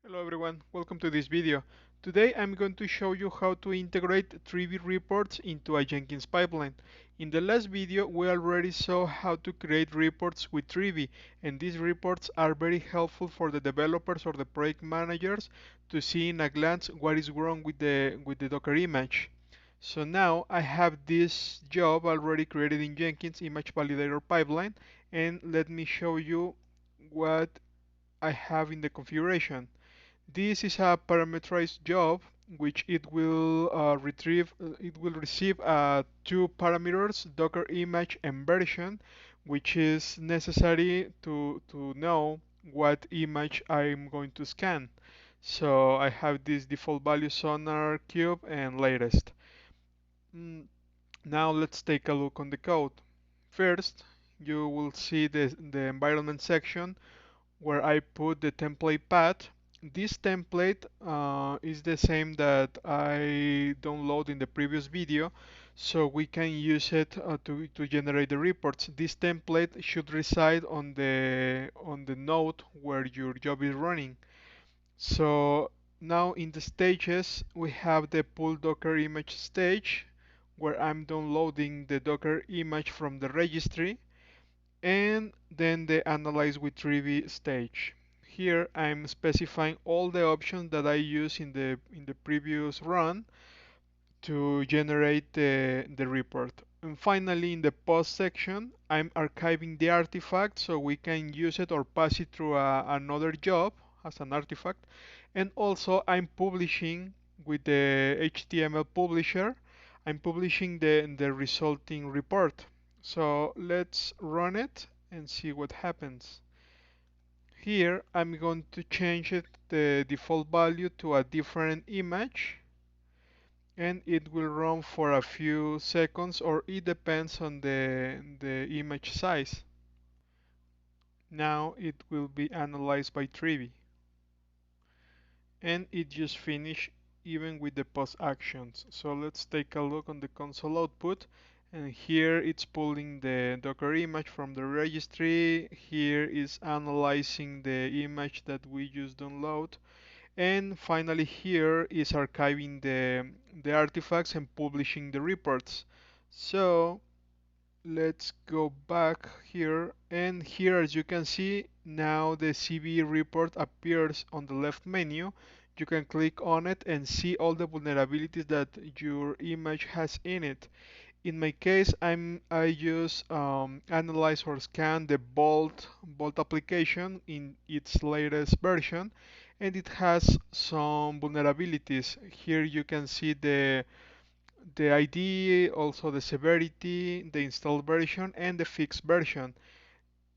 Hello everyone, welcome to this video. Today I'm going to show you how to integrate Trivy reports into a Jenkins pipeline. In the last video we already saw how to create reports with Trivy, and these reports are very helpful for the developers or the project managers to see in a glance what is wrong with the Docker image. So now I have this job already created in Jenkins image validator pipeline, and let me show you what I have in the configuration. This is a parameterized job which it will receive two parameters, Docker image and version, which is necessary to know what image I'm going to scan. So I have this default value sonar cube and latest. Mm, Now let's take a look on the code. First, you will see the environment section where I put the template path. This template is the same that I downloaded in the previous video, so we can use it to generate the reports. This template should reside on the node where your job is running. So now in the stages we have the pull Docker image stage where I'm downloading the Docker image from the registry, and then the analyze with Trivy stage. Here I'm specifying all the options that I use in the previous run to generate the report. And finally, in the post section, I'm archiving the artifact so we can use it or pass it through another job as an artifact. And also, I'm publishing with the HTML publisher. I'm publishing the resulting report. So let's run it and see what happens. Here, I'm going to change the default value to a different image, and it will run for a few seconds, or it depends on the image size. Now it will be analyzed by Trivy, and it just finished even with the post actions. So let's take a look on the console output, and here it's pulling the Docker image from the registry. Here is analyzing the image that we just download, and finally here is archiving the artifacts and publishing the reports. So let's go back here, and here, as you can see, now the CVE report appears on the left menu. You can click on it and see all the vulnerabilities that your image has in it. In my case, I use analyze or scan the Bolt application in its latest version, and it has some vulnerabilities. Here you can see the ID, also the severity, the installed version, and the fixed version.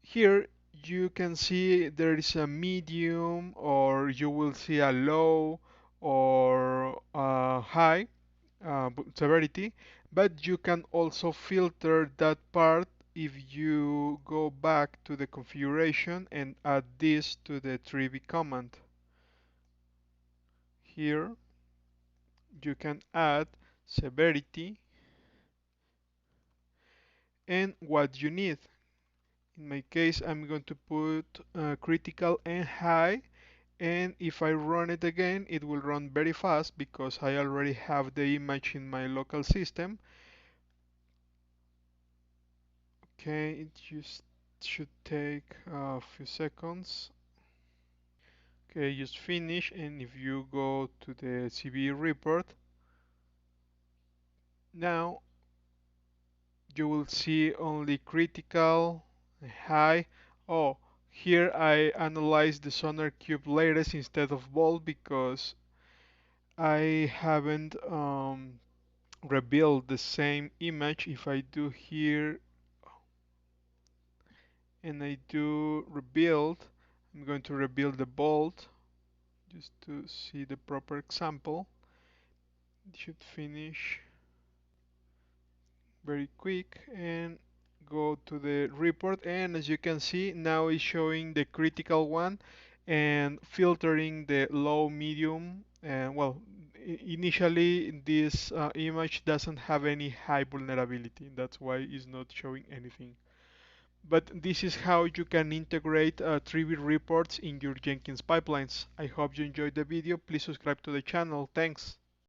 Here you can see there is a medium, or you will see a low or a high severity, but you can also filter that part if you go back to the configuration and add this to the Trivy command. Here you can add severity and what you need. In my case, I'm going to put critical and high, and if I run it again, it will run very fast because I already have the image in my local system. Okay, it just should take a few seconds. Okay, just finish, and if you go to the CVE report, now you will see only critical, high. Oh, here I analyzed the sonar cube latest instead of bold because I haven't rebuilt the same image. If I do here and I do rebuild, I'm going to rebuild the bold just to see the proper example. It should finish very quick, and go to the report, and as you can see now it's showing the critical one and filtering the low, medium, and well, initially this image doesn't have any high vulnerability, that's why it's not showing anything. But this is how you can integrate Trivy reports in your Jenkins pipelines. I hope you enjoyed the video. Please subscribe to the channel. Thanks.